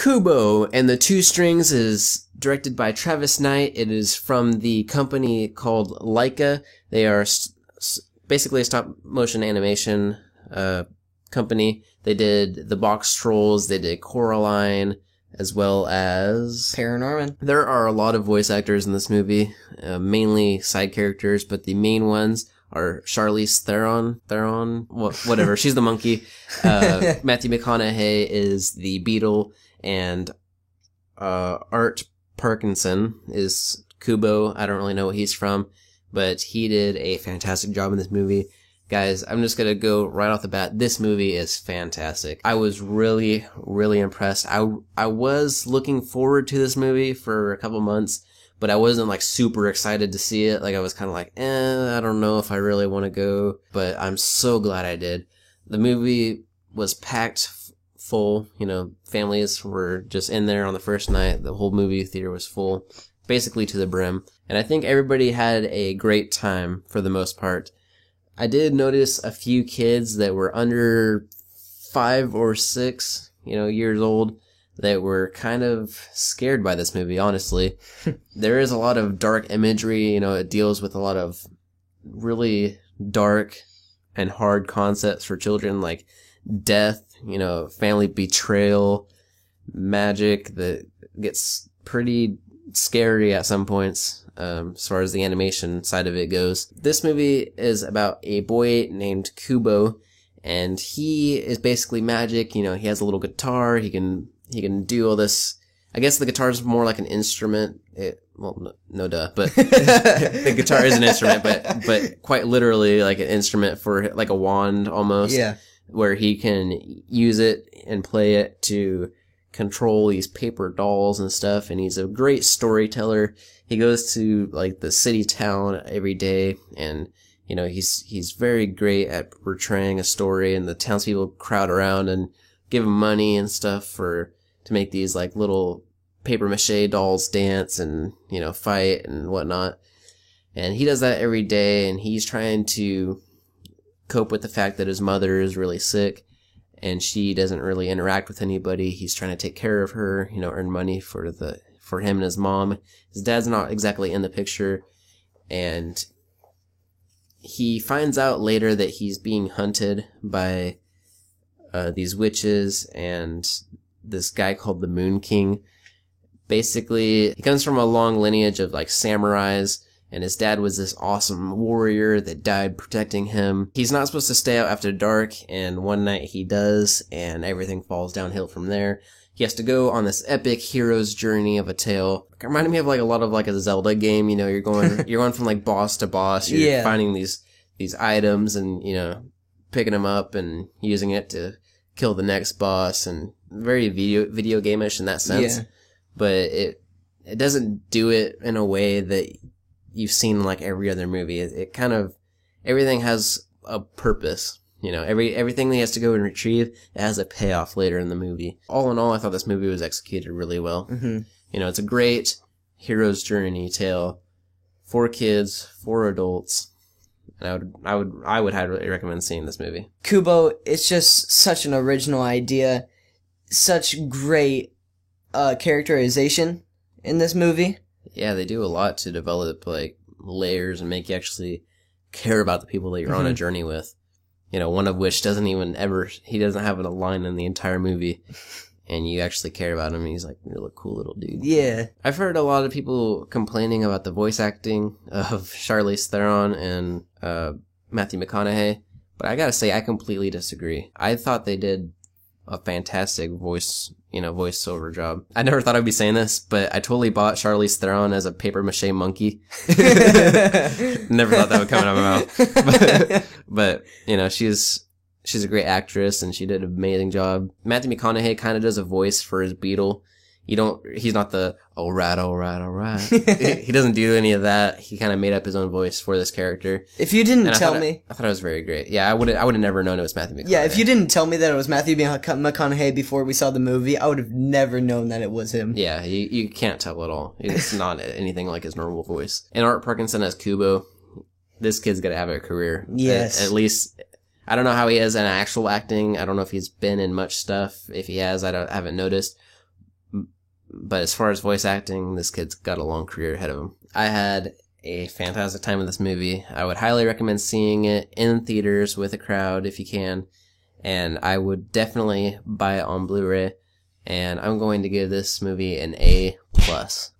Kubo and the Two Strings is directed by Travis Knight. It is from the company called Laika. They are basically a stop-motion animation company. They did the Box Trolls, they did Coraline, as well as Paranorman. There are a lot of voice actors in this movie, mainly side characters, but the main ones are Charlize Theron, whatever. She's the monkey. Matthew McConaughey is the beetle, and Art Parkinson is Kubo. I don't really know what he's from, but he did a fantastic job in this movie. Guys, I'm just gonna go right off the bat. This movie is fantastic. I was really, really impressed. I was looking forward to this movie for a couple months, but I wasn't like super excited to see it. Like I was kind of like, I don't know if I really want to go, but I'm so glad I did. The movie was packed full, families were just in there on the first night. The whole movie theater was full, basically to the brim. And I think everybody had a great time for the most part. I did notice a few kids that were under 5 or 6, years old that were kind of scared by this movie, honestly. There is a lot of dark imagery, it deals with a lot of really dark and hard concepts for children, like death, family betrayal, magic that gets pretty scary at some points, as far as the animation side of it goes. This movie is about a boy named Kubo, and he is basically magic. He has a little guitar. He can do all this. I guess the guitar is more like an instrument. No duh, but the guitar is an instrument, but quite literally like an instrument for like a wand almost. Yeah. Where he can use it and play it to control these paper dolls and stuff, and he's a great storyteller. He goes to like the city town every day, and he's very great at portraying a story, and the townspeople crowd around and give him money and stuff to make these like little paper mache dolls dance and fight and whatnot. And he does that every day, and he's trying to cope with the fact that his mother is really sick and she doesn't really interact with anybody. He's trying to take care of her, earn money for him and his mom. His dad's not exactly in the picture, and he finds out later that he's being hunted by these witches and this guy called the Moon King. Basically, he comes from a long lineage of like samurais, and his dad was this awesome warrior that died protecting him. He's not supposed to stay out after dark, and one night he does, and everything falls downhill from there. He has to go on this epic hero's journey of a tale. It reminded me of like a lot of like a Zelda game. You're going from like boss to boss. You're finding these items and picking them up and using it to kill the next boss, and very video game-ish in that sense. Yeah. But it doesn't do it in a way that you've seen like every other movie. It kind of, everything has a purpose. Everything that he has to go and retrieve, it has a payoff later in the movie. All in all, I thought this movie was executed really well. Mm-hmm. It's a great hero's journey tale for kids, for adults. And I would highly recommend seeing this movie. Kubo, it's just such an original idea. Such great characterization in this movie. Yeah, they do a lot to develop like layers and make you actually care about the people that you're on a journey with. One of which he doesn't have a line in the entire movie, and you actually care about him. He's like a really cool little dude. Yeah. I've heard a lot of people complaining about the voice acting of Charlize Theron and Matthew McConaughey, but I gotta say I completely disagree. I thought they did a fantastic voiceover job. I never thought I'd be saying this, but I totally bought Charlize Theron as a paper mache monkey. Never thought that would come out of my mouth. But she's a great actress, and she did an amazing job. Matthew McConaughey kind of does a voice for his beetle. He's not the, all right. He doesn't do any of that. He kind of made up his own voice for this character. If you didn't tell me. I thought it was very great. Yeah, I would have never known it was Matthew McConaughey. Yeah, if you didn't tell me that it was Matthew McConaughey before we saw the movie, I would have never known that it was him. Yeah, you can't tell at all. It's not anything like his normal voice. And Art Parkinson as Kubo, this kid's gonna have a career. Yes. At least, I don't know how he is in actual acting. I don't know if he's been in much stuff. If he has, I haven't noticed. But as far as voice acting, this kid's got a long career ahead of him. I had a fantastic time with this movie. I would highly recommend seeing it in theaters with a crowd if you can. And I would definitely buy it on Blu-ray. And I'm going to give this movie an A+.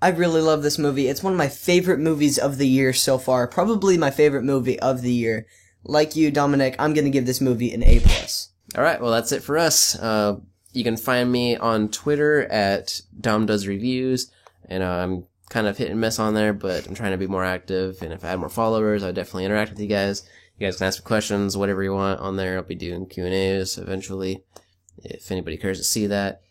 I really love this movie. It's one of my favorite movies of the year so far. Probably my favorite movie of the year. Like you, Dominic, I'm going to give this movie an A+. Alright, well that's it for us. You can find me on Twitter at DomDoesReviews, and I'm kind of hit and miss on there, but I'm trying to be more active, and if I had more followers, I'd definitely interact with you guys. You guys can ask me questions, whatever you want on there. I'll be doing Q&As eventually, if anybody cares to see that.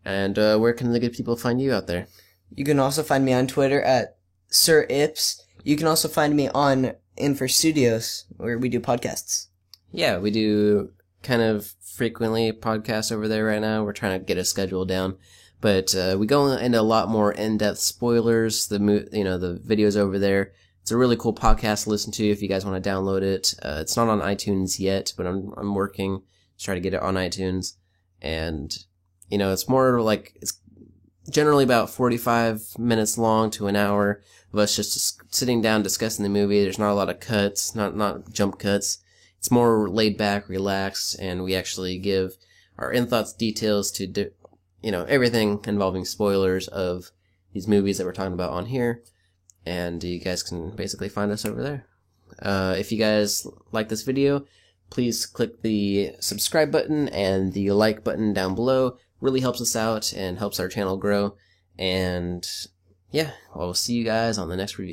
And where can the good people find you out there? You can also find me on Twitter at Sir Ips. You can also find me on Infer Studios, where we do podcasts. Yeah, we do kind of frequently podcasts over there right now. We're trying to get a schedule down. But we go into a lot more in-depth spoilers, the videos over there. It's a really cool podcast to listen to if you guys want to download it. It's not on iTunes yet, but I'm working to try to get it on iTunes. And, it's more like, it's generally about 45 minutes long to an hour of us just sitting down discussing the movie. There's not a lot of cuts, not jump cuts. It's more laid back, relaxed, and we actually give our in-thoughts details to, everything involving spoilers of these movies that we're talking about on here. And you guys can basically find us over there. If you guys like this video, please click the subscribe button and the like button down below. Really helps us out and helps our channel grow. And yeah, I'll see you guys on the next review.